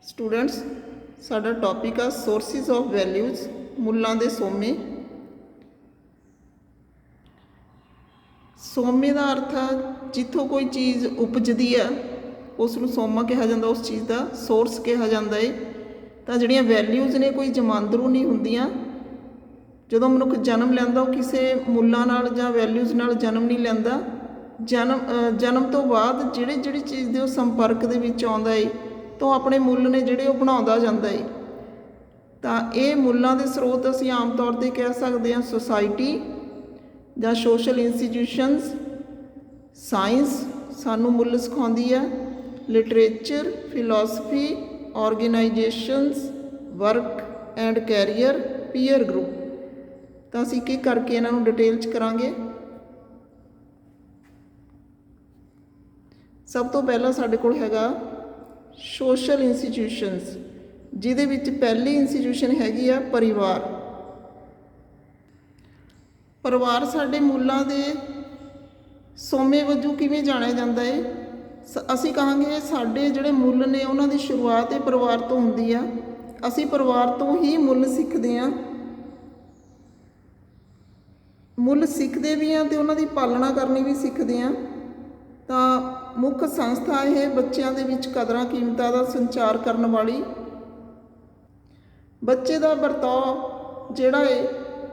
Students साडा topic आ sources of values मुल्लां दे सोमे। सोमे का अर्थ आ जिथों कोई चीज़ उपजदी है उसनूं सोमा कहा जाता, उस चीज़ का सोर्स कहा जाता है। तो जिहड़ियां वैल्यूज़ ने कोई जमांदरू नहीं हुंदियां। जदों मनुख जन्म लैंदा वो किसी मुल्लां नाल जां वैल्यूज़ नाल जन्म नहीं लैंदा। जन्म तो बाद जिहड़ी जिहड़ी चीज़ दे संपर्क दे विच आउंदा है तो अपने मुੱਲ ने जिहड़े बनाउंदा ਜਾਂਦਾ है। ਤਾਂ ਇਹ ਮੁੱਲਾਂ ਦੇ ਸਰੋਤ ਅਸੀਂ ਆਮ ਤੌਰ 'ਤੇ ਕਹਿ ਸਕਦੇ ਹਾਂ ਸੁਸਾਇਟੀ ਜਾਂ ਸੋਸ਼ਲ ਇੰਸਟੀਟਿਊਸ਼ਨਸ। ਸਾਇੰਸ ਸਾਨੂੰ ਮੁੱਲ ਸਿਖਾਉਂਦੀ ਹੈ, literature, philosophy, organisations, work and career, peer group. ਤਾਂ ਅਸੀਂ ਕੀ ਕਰਕੇ ਇਹਨਾਂ ਨੂੰ ਡਿਟੇਲ 'ਚ ਕਰਾਂਗੇ। ਸਭ ਤੋਂ ਪਹਿਲਾਂ ਸਾਡੇ ਕੋਲ ਹੈਗਾ ਸੋਸ਼ਲ ਇੰਸਟੀਟਿਊਸ਼ਨਸ, ਜਿਹਦੇ ਵਿੱਚ ਪਹਿਲੀ ਇੰਸਟੀਟਿਊਸ਼ਨ ਹੈਗੀ ਆ ਪਰਿਵਾਰ। ਪਰਿਵਾਰ ਸਾਡੇ ਮੁੱਲਾਂ ਦੇ ਸੋਮੇ ਵਜੋਂ ਕਿਵੇਂ ਜਾਣਿਆ ਜਾਂਦਾ ਹੈ। ਅਸੀਂ ਕਹਾਂਗੇ ਸਾਡੇ ਜਿਹੜੇ ਮੁੱਲ ਨੇ ਉਹਨਾਂ ਦੀ ਸ਼ੁਰੂਆਤ ਇਹ ਪਰਿਵਾਰ ਤੋਂ ਹੁੰਦੀ ਆ। ਅਸੀਂ ਪਰਿਵਾਰ ਤੋਂ ਹੀ ਮੁੱਲ ਸਿੱਖਦੇ ਹਾਂ, ਮੁੱਲ ਸਿੱਖਦੇ ਵੀ ਹਾਂ ਅਤੇ ਉਹਨਾਂ ਦੀ ਪਾਲਣਾ ਕਰਨੀ ਵੀ ਸਿੱਖਦੇ ਹਾਂ। ਤਾਂ ਮੁੱਖ ਸੰਸਥਾ ਇਹ ਬੱਚਿਆਂ ਦੇ ਵਿੱਚ ਕਦਰਾਂ ਕੀਮਤਾਂ ਦਾ ਸੰਚਾਰ ਕਰਨ ਵਾਲੀ। ਬੱਚੇ ਦਾ ਵਰਤਾਓ ਜਿਹੜਾ ਹੈ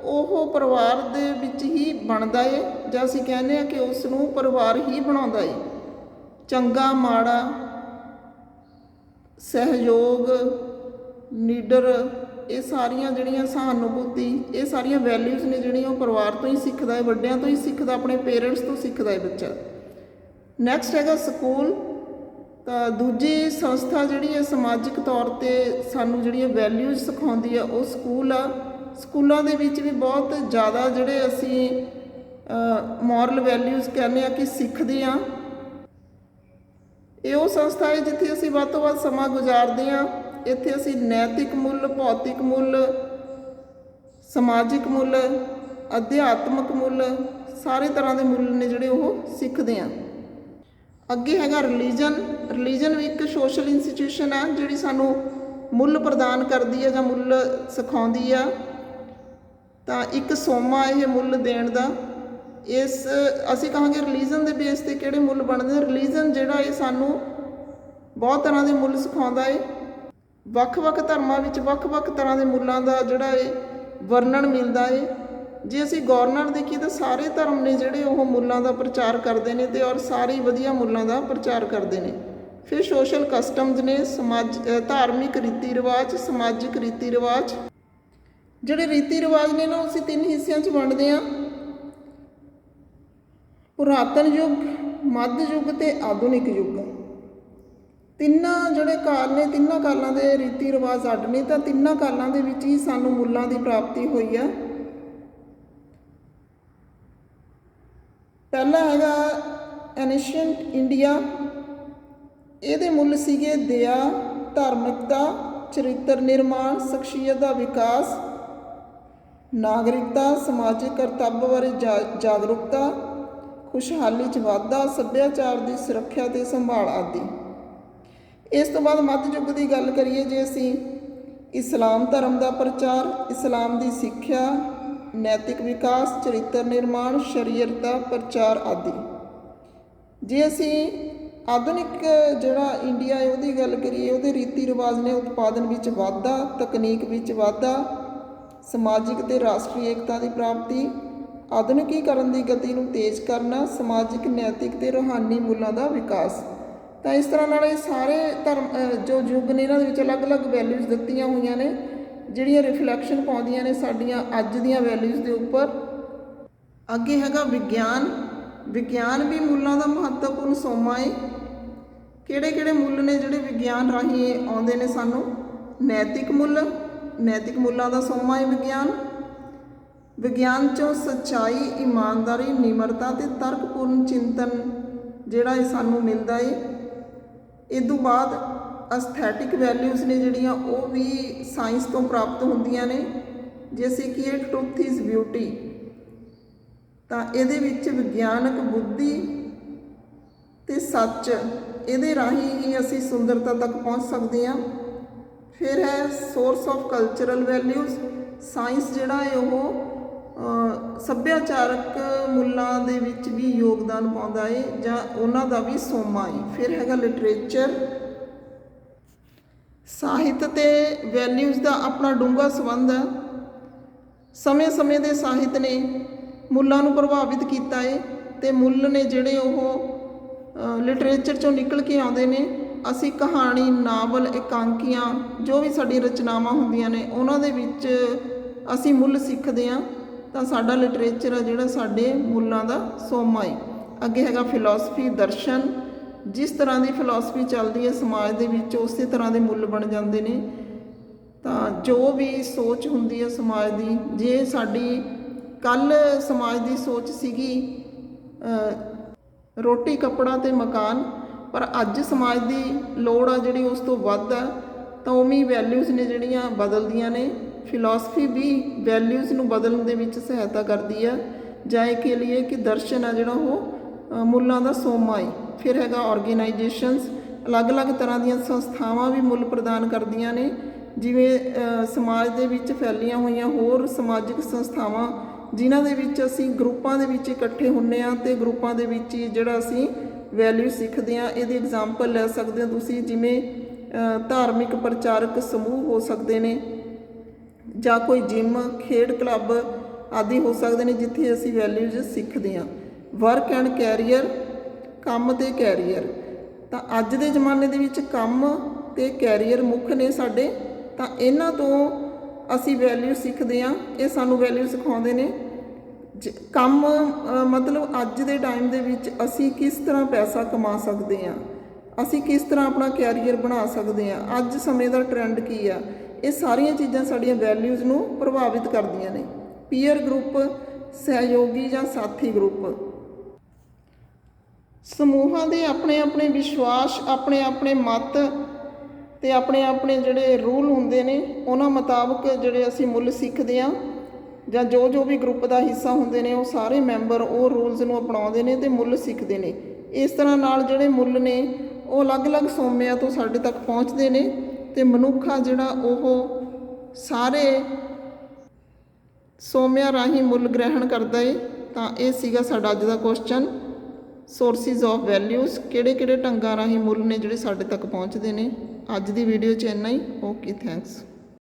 ਉਹ ਪਰਿਵਾਰ ਦੇ ਵਿੱਚ ਹੀ ਬਣਦਾ ਹੈ, ਜਾਂ ਅਸੀਂ ਕਹਿੰਦੇ ਹਾਂ ਕਿ ਉਸ ਨੂੰ ਪਰਿਵਾਰ ਹੀ ਬਣਾਉਂਦਾ ਹੈ। ਚੰਗਾ ਮਾੜਾ, ਸਹਿਯੋਗ, ਨੀਡਰ, ਇਹ ਸਾਰੀਆਂ ਜਿਹੜੀਆਂ ਸਹਾਨੁਭੂਤੀ, ਇਹ ਸਾਰੀਆਂ ਵੈਲਿਊਜ਼ ਨੇ ਜਿਹੜੀਆਂ ਉਹ ਪਰਿਵਾਰ ਤੋਂ ਹੀ ਸਿੱਖਦਾ ਹੈ, ਵੱਡਿਆਂ ਤੋਂ ਹੀ ਸਿੱਖਦਾ, ਆਪਣੇ ਪੇਰੈਂਟਸ ਤੋਂ ਸਿੱਖਦਾ ਹੈ ਬੱਚਾ। ਨੈਕਸਟ ਹੈਗਾ ਸਕੂਲ। ਤਾਂ ਦੂਜੀ ਸੰਸਥਾ ਜਿਹੜੀ ਹੈ ਸਮਾਜਿਕ ਤੌਰ 'ਤੇ ਸਾਨੂੰ ਜਿਹੜੀਆਂ ਵੈਲਿਊਜ਼ ਸਿਖਾਉਂਦੀ ਆ ਉਹ ਸਕੂਲ ਆ। ਸਕੂਲਾਂ ਦੇ ਵਿੱਚ ਵੀ ਬਹੁਤ ਜ਼ਿਆਦਾ ਜਿਹੜੇ ਅਸੀਂ ਮੋਰਲ ਵੈਲਿਊਜ਼ ਕਹਿੰਦੇ ਹਾਂ ਕਿ ਸਿੱਖਦੇ ਹਾਂ। ਇਹ ਉਹ ਸੰਸਥਾ ਹੈ ਜਿੱਥੇ ਅਸੀਂ ਵੱਧ ਤੋਂ ਵੱਧ ਸਮਾਂ ਗੁਜ਼ਾਰਦੇ ਹਾਂ। ਇੱਥੇ ਅਸੀਂ ਨੈਤਿਕ ਮੁੱਲ, ਭੌਤਿਕ ਮੁੱਲ, ਸਮਾਜਿਕ ਮੁੱਲ, ਅਧਿਆਤਮਕ ਮੁੱਲ, ਸਾਰੇ ਤਰ੍ਹਾਂ ਦੇ ਮੁੱਲ ਨੇ ਜਿਹੜੇ ਉਹ ਸਿੱਖਦੇ ਹਾਂ। ਅੱਗੇ ਹੈਗਾ ਰਿਲੀਜਨ। ਰਿਲੀਜਨ ਵੀ ਇੱਕ ਸੋਸ਼ਲ ਇੰਸਟੀਟਿਊਸ਼ਨ ਹੈ ਜਿਹੜੀ ਸਾਨੂੰ ਮੁੱਲ ਪ੍ਰਦਾਨ ਕਰਦੀ ਹੈ ਜਾਂ ਮੁੱਲ ਸਿਖਾਉਂਦੀ ਆ। ਤਾਂ ਇੱਕ ਸੋਮਾ ਇਹ ਮੁੱਲ ਦੇਣ ਦਾ। ਇਸ ਅਸੀਂ ਕਹਾਂਗੇ ਰਿਲੀਜਨ ਦੇ ਬੇਸ 'ਤੇ ਕਿਹੜੇ ਮੁੱਲ ਬਣਦੇ। ਰਿਲੀਜਨ ਜਿਹੜਾ ਇਹ ਸਾਨੂੰ ਬਹੁਤ ਤਰ੍ਹਾਂ ਦੇ ਮੁੱਲ ਸਿਖਾਉਂਦਾ ਹੈ। ਵੱਖ-ਵੱਖ ਧਰਮਾਂ ਵਿੱਚ ਵੱਖ-ਵੱਖ ਤਰ੍ਹਾਂ ਦੇ ਮੁੱਲਾਂ ਦਾ ਜਿਹੜਾ ਹੈ ਵਰਣਨ ਮਿਲਦਾ ਹੈ। ਜੇ ਅਸੀਂ ਗੌਰ ਨਾਲ ਦੇਖੀਏ ਤਾਂ ਸਾਰੇ ਧਰਮ ਨੇ ਜਿਹੜੇ ਉਹ ਮੁੱਲਾਂ ਦਾ ਪ੍ਰਚਾਰ ਕਰਦੇ ਨੇ ਅਤੇ ਔਰ ਸਾਰੇ ਵਧੀਆ ਮੁੱਲਾਂ ਦਾ ਪ੍ਰਚਾਰ ਕਰਦੇ ਨੇ। ਫਿਰ ਸੋਸ਼ਲ ਕਸਟਮਜ਼ ਨੇ, ਧਾਰਮਿਕ ਰੀਤੀ ਰਿਵਾਜ, ਸਮਾਜਿਕ ਰੀਤੀ ਰਿਵਾਜ। ਜਿਹੜੇ ਰੀਤੀ ਰਿਵਾਜ ਨੇ ਨਾ ਅਸੀਂ ਤਿੰਨ ਹਿੱਸਿਆਂ 'ਚ ਵੰਡਦੇ ਹਾਂ: ਪੁਰਾਤਨ ਯੁੱਗ, ਮੱਧ ਯੁੱਗ ਅਤੇ ਆਧੁਨਿਕ ਯੁੱਗ। ਤਿੰਨਾਂ ਜਿਹੜੇ ਕਾਲ ਨੇ, ਤਿੰਨਾਂ ਕਾਲਾਂ ਦੇ ਰੀਤੀ ਰਿਵਾਜ ਅੱਡ ਨੇ। ਤਾਂ ਤਿੰਨਾਂ ਕਾਲਾਂ ਦੇ ਵਿੱਚ ਹੀ ਸਾਨੂੰ ਮੁੱਲਾਂ ਦੀ ਪ੍ਰਾਪਤੀ ਹੋਈ ਆ। ਪਹਿਲਾ ਹੈਗਾ ਐਨਸ਼ੀਐਂਟ ਇੰਡੀਆ। ਇਹਦੇ ਮੁੱਲ ਸੀਗੇ ਦਇਆ, ਧਾਰਮਿਕਤਾ, ਚਰਿੱਤਰ ਨਿਰਮਾਣ, ਸ਼ਖਸੀਅਤ ਦਾ ਵਿਕਾਸ, ਨਾਗਰਿਕਤਾ, ਸਮਾਜਿਕ ਕਰਤੱਵ ਬਾਰੇ ਜਾਗਰੂਕਤਾ, ਖੁਸ਼ਹਾਲੀ 'ਚ ਵਾਧਾ, ਸੱਭਿਆਚਾਰ ਦੀ ਸੁਰੱਖਿਆ ਅਤੇ ਸੰਭਾਲ ਆਦਿ। ਇਸ ਤੋਂ ਬਾਅਦ ਮੱਧ ਯੁੱਗ ਦੀ ਗੱਲ ਕਰੀਏ ਜੇ ਅਸੀਂ, ਇਸਲਾਮ ਧਰਮ ਦਾ ਪ੍ਰਚਾਰ, ਇਸਲਾਮ ਦੀ ਸਿੱਖਿਆ, ਨੈਤਿਕ ਵਿਕਾਸ, ਚਰਿੱਤਰ ਨਿਰਮਾਣ, ਸ਼ਰੀਅਤ ਦਾ ਪ੍ਰਚਾਰ ਆਦਿ। ਜੇ ਅਸੀਂ ਆਧੁਨਿਕ ਜਿਹੜਾ ਇੰਡੀਆ ਹੈ ਉਹਦੀ ਗੱਲ ਕਰੀਏ, ਉਹਦੇ ਰੀਤੀ ਰਿਵਾਜ ਨੇ ਉਤਪਾਦਨ ਵਿੱਚ ਵਾਧਾ, ਤਕਨੀਕ ਵਿੱਚ ਵਾਧਾ, ਸਮਾਜਿਕ ਅਤੇ ਰਾਸ਼ਟਰੀ ਏਕਤਾ ਦੀ ਪ੍ਰਾਪਤੀ, ਆਧੁਨਿਕੀਕਰਨ ਦੀ ਗਤੀ ਨੂੰ ਤੇਜ਼ ਕਰਨਾ, ਸਮਾਜਿਕ, ਨੈਤਿਕ ਅਤੇ ਰੂਹਾਨੀ ਮੁੱਲਾਂ ਦਾ ਵਿਕਾਸ। ਤਾਂ ਇਸ ਤਰ੍ਹਾਂ ਨਾਲ ਇਹ ਸਾਰੇ ਧਰਮ ਜੋ ਯੁੱਗ ਨੇ ਇਹਨਾਂ ਦੇ ਵਿੱਚ ਅਲੱਗ-ਅਲੱਗ ਵੈਲਿਊਜ਼ ਦਿੱਤੀਆਂ ਹੋਈਆਂ ਨੇ ਜਿਹੜੀਆਂ ਰਿਫਲੈਕਸ਼ਨ ਪਾਉਂਦੀਆਂ ਨੇ ਸਾਡੀਆਂ ਅੱਜ ਦੀਆਂ ਵੈਲਿਊਜ਼ ਦੇ ਉੱਪਰ। ਅੱਗੇ ਹੈਗਾ ਵਿਗਿਆਨ। ਵਿਗਿਆਨ ਵੀ ਮੁੱਲਾਂ ਦਾ ਮਹੱਤਵਪੂਰਨ ਸੋਮਾ ਹੈ। ਕਿਹੜੇ-ਕਿਹੜੇ ਮੁੱਲ ਨੇ ਜਿਹੜੇ ਵਿਗਿਆਨ ਰਾਹੀਂ ਆਉਂਦੇ ਨੇ ਸਾਨੂੰ। ਨੈਤਿਕ ਮੁੱਲ, ਨੈਤਿਕ ਮੁੱਲਾਂ ਦਾ ਸੋਮਾ ਹੈ ਵਿਗਿਆਨ। ਵਿਗਿਆਨ 'ਚੋਂ ਸੱਚਾਈ, ਇਮਾਨਦਾਰੀ, ਨਿਮਰਤਾ ਅਤੇ ਤਰਕਪੂਰਨ ਚਿੰਤਨ ਜਿਹੜਾ ਇਹ ਸਾਨੂੰ ਮਿਲਦਾ ਹੈ। ਇਹ ਤੋਂ ਬਾਅਦ ਅਸਥੈਟਿਕ ਵੈਲਿਊਜ਼ ਨੇ ਜਿਹੜੀਆਂ ਉਹ ਵੀ ਸਾਇੰਸ ਤੋਂ ਪ੍ਰਾਪਤ ਹੁੰਦੀਆਂ ਨੇ। ਜੇ ਅਸੀਂ ਕਹੀਏ ਟਰੂਥ ਇਜ਼ ਬਿਊਟੀ, ਤਾਂ ਇਹਦੇ ਵਿੱਚ ਵਿਗਿਆਨਕ ਬੁੱਧੀ ਅਤੇ ਸੱਚ ਇਹਦੇ ਰਾਹੀਂ ਹੀ ਅਸੀਂ ਸੁੰਦਰਤਾ ਤੱਕ ਪਹੁੰਚ ਸਕਦੇ ਹਾਂ। ਫਿਰ ਹੈ source of cultural values. Science ਜਿਹੜਾ ਹੈ ਉਹ ਸੱਭਿਆਚਾਰਕ ਮੁੱਲਾਂ ਦੇ ਵਿੱਚ ਵੀ ਯੋਗਦਾਨ ਪਾਉਂਦਾ ਹੈ ਜਾਂ ਉਹਨਾਂ ਦਾ ਵੀ ਸੋਮਾ ਹੈ। ਫਿਰ ਹੈਗਾ ਲਿਟਰੇਚਰ। ਸਾਹਿਤ ਤੇ ਵੈਲਿਊਜ਼ ਦਾ ਆਪਣਾ ਡੂੰਘਾ ਸੰਬੰਧ ਹੈ। ਸਮੇਂ-ਸਮੇਂ ਦੇ ਸਾਹਿਤ ਨੇ ਮੁੱਲਾਂ ਨੂੰ ਪ੍ਰਭਾਵਿਤ ਕੀਤਾ ਹੈ ਤੇ ਮੁੱਲ ਨੇ ਜਿਹੜੇ ਉਹ ਲਿਟਰੇਚਰ ਚੋਂ ਨਿਕਲ ਕੇ ਆਉਂਦੇ ਨੇ। ਅਸੀਂ ਕਹਾਣੀ, ਨਾਵਲ, ਇਕਾਂਕੀਆਂ, ਜੋ ਵੀ ਸਾਡੀਆਂ ਰਚਨਾਵਾਂ ਹੁੰਦੀਆਂ ਨੇ ਉਹਨਾਂ ਦੇ ਵਿੱਚ ਅਸੀਂ ਮੁੱਲ ਸਿੱਖਦੇ ਹਾਂ, ਤਾਂ ਸਾਡਾ ਲਿਟਰੇਚਰ ਆ ਜਿਹੜਾ ਸਾਡੇ ਮੁੱਲਾਂ ਦਾ ਸੋਮਾ ਹੈ। ਅੱਗੇ ਹੈਗਾ ਫਿਲਾਸਫੀ, ਦਰਸ਼ਨ। ਜਿਸ ਤਰ੍ਹਾਂ ਦੀ ਫਿਲਾਸਫੀ ਚੱਲਦੀ ਹੈ ਸਮਾਜ ਦੇ ਵਿੱਚ ਉਸੇ ਤਰ੍ਹਾਂ ਦੇ ਮੁੱਲ ਬਣ ਜਾਂਦੇ ਨੇ। ਤਾਂ ਜੋ ਵੀ ਸੋਚ ਹੁੰਦੀ ਹੈ ਸਮਾਜ ਦੀ, ਜੇ ਸਾਡੀ ਕੱਲ੍ਹ ਸਮਾਜ ਦੀ ਸੋਚ ਸੀਗੀ ਰੋਟੀ, ਕੱਪੜਾ ਤੇ ਮਕਾਨ, ਪਰ ਅੱਜ ਸਮਾਜ ਦੀ ਲੋੜ ਆ ਜਿਹੜੀ ਉਸ ਤੋਂ ਵੱਧ ਆ, ਤਾਂ ਉਵੇਂ ਵੈਲਿਊਜ਼ ਨੇ ਜਿਹੜੀਆਂ ਬਦਲਦੀਆਂ ਨੇ। ਫਿਲਾਸਫੀ ਵੀ ਵੈਲਿਊਜ਼ ਨੂੰ ਬਦਲਣ ਦੇ ਵਿੱਚ ਸਹਾਇਤਾ ਕਰਦੀ ਆ, ਜਾਂ ਇਹ ਕਹਿ ਲਈਏ ਕਿ ਦਰਸ਼ਨ ਆ ਜਿਹੜਾ ਉਹ ਮੁੱਲਾਂ ਦਾ ਸੋਮਾ ਹੈ। ਫਿਰ ਹੈਗਾ ਆਰਗੇਨਾਈਜੇਸ਼ਨਸ। ਅਲੱਗ-ਅਲੱਗ ਤਰ੍ਹਾਂ ਦੀਆਂ ਸੰਸਥਾਵਾਂ ਵੀ ਮੁੱਲ ਪ੍ਰਦਾਨ ਕਰਦੀਆਂ ਨੇ, ਜਿਵੇਂ ਸਮਾਜ ਦੇ ਵਿੱਚ ਫੈਲੀਆਂ ਹੋਈਆਂ ਹੋਰ ਸਮਾਜਿਕ ਸੰਸਥਾਵਾਂ ਜਿਨ੍ਹਾਂ ਦੇ ਵਿੱਚ ਅਸੀਂ ਗਰੁੱਪਾਂ ਦੇ ਵਿੱਚ ਇਕੱਠੇ ਹੁੰਦੇ ਹਾਂ ਅਤੇ ਗਰੁੱਪਾਂ ਦੇ ਵਿੱਚ ਹੀ ਜਿਹੜਾ ਅਸੀਂ ਵੈਲਿਊ ਸਿੱਖਦੇ ਹਾਂ। ਇਹਦੀ ਐਗਜ਼ਾਮਪਲ ਲੈ ਸਕਦੇ ਹੋ ਤੁਸੀਂ, ਜਿਵੇਂ ਧਾਰਮਿਕ ਪ੍ਰਚਾਰਕ ਸਮੂਹ ਹੋ ਸਕਦੇ ਨੇ, ਜਾਂ ਕੋਈ ਜਿਮ, ਖੇਡ ਕਲੱਬ ਆਦਿ ਹੋ ਸਕਦੇ ਨੇ ਜਿੱਥੇ ਅਸੀਂ ਵੈਲਿਊਜ਼ ਸਿੱਖਦੇ ਹਾਂ। ਵਰਕ ਐਂਡ ਕੈਰੀਅਰ, ਕੰਮ ਅਤੇ ਕੈਰੀਅਰ। ਤਾਂ ਅੱਜ ਦੇ ਜ਼ਮਾਨੇ ਦੇ ਵਿੱਚ ਕੰਮ ਅਤੇ ਕੈਰੀਅਰ ਮੁੱਖ ਨੇ ਸਾਡੇ, ਤਾਂ ਇਹਨਾਂ ਤੋਂ ਅਸੀਂ ਵੈਲਿਊ ਸਿੱਖਦੇ ਹਾਂ। ਇਹ ਸਾਨੂੰ ਵੈਲਿਊ ਸਿਖਾਉਂਦੇ ਨੇ। ਕੰਮ ਮਤਲਬ ਅੱਜ ਦੇ ਟਾਈਮ ਦੇ ਵਿੱਚ ਅਸੀਂ ਕਿਸ ਤਰ੍ਹਾਂ ਪੈਸਾ ਕਮਾ ਸਕਦੇ ਹਾਂ, ਅਸੀਂ ਕਿਸ ਤਰ੍ਹਾਂ ਆਪਣਾ ਕੈਰੀਅਰ ਬਣਾ ਸਕਦੇ ਹਾਂ, ਅੱਜ ਸਮੇਂ ਦਾ ਟਰੈਂਡ ਕੀ ਆ, ਇਹ ਸਾਰੀਆਂ ਚੀਜ਼ਾਂ ਸਾਡੀਆਂ ਵੈਲਿਊਜ਼ ਨੂੰ ਪ੍ਰਭਾਵਿਤ ਕਰਦੀਆਂ ਨੇ। ਪੀਅਰ ਗਰੁੱਪ, ਸਹਿਯੋਗੀ ਜਾਂ ਸਾਥੀ ਗਰੁੱਪ। ਸਮੂਹਾਂ ਦੇ ਆਪਣੇ ਆਪਣੇ ਵਿਸ਼ਵਾਸ, ਆਪਣੇ ਆਪਣੇ ਮਤ ਅਤੇ ਆਪਣੇ ਆਪਣੇ ਜਿਹੜੇ ਰੂਲ ਹੁੰਦੇ ਨੇ, ਉਹਨਾਂ ਮੁਤਾਬਕ ਜਿਹੜੇ ਅਸੀਂ ਮੁੱਲ ਸਿੱਖਦੇ ਹਾਂ, ਜਾਂ ਜੋ ਵੀ ਗਰੁੱਪ ਦਾ ਹਿੱਸਾ ਹੁੰਦੇ ਨੇ ਉਹ ਸਾਰੇ ਮੈਂਬਰ ਉਹ ਰੂਲਸ ਨੂੰ ਅਪਣਾਉਂਦੇ ਨੇ ਅਤੇ ਮੁੱਲ ਸਿੱਖਦੇ ਨੇ। ਇਸ ਤਰ੍ਹਾਂ ਨਾਲ ਜਿਹੜੇ ਮੁੱਲ ਨੇ ਉਹ ਅਲੱਗ-ਅਲੱਗ ਸੋਮਿਆਂ ਤੋਂ ਸਾਡੇ ਤੱਕ ਪਹੁੰਚਦੇ ਨੇ ਅਤੇ ਮਨੁੱਖ ਆ ਜਿਹੜਾ ਉਹ ਸਾਰੇ ਸੋਮਿਆਂ ਰਾਹੀਂ ਮੁੱਲ ਗ੍ਰਹਿਣ ਕਰਦਾ ਹੈ। ਤਾਂ ਇਹ ਸੀਗਾ ਸਾਡਾ ਅੱਜ ਦਾ ਕੁਐਸਚਨ, ਸੋਰਸਿਸ ਆਫ ਵੈਲਿਊਜ਼। ਕਿਹੜੇ ਢੰਗਾਂ ਰਾਹੀਂ ਮੁੱਲ ਨੇ ਜਿਹੜੇ ਸਾਡੇ ਤੱਕ ਪਹੁੰਚਦੇ ਨੇ। ਅੱਜ ਦੀ ਵੀਡੀਓ 'ਚ ਇੰਨਾ ਹੀ। Okay, thanks.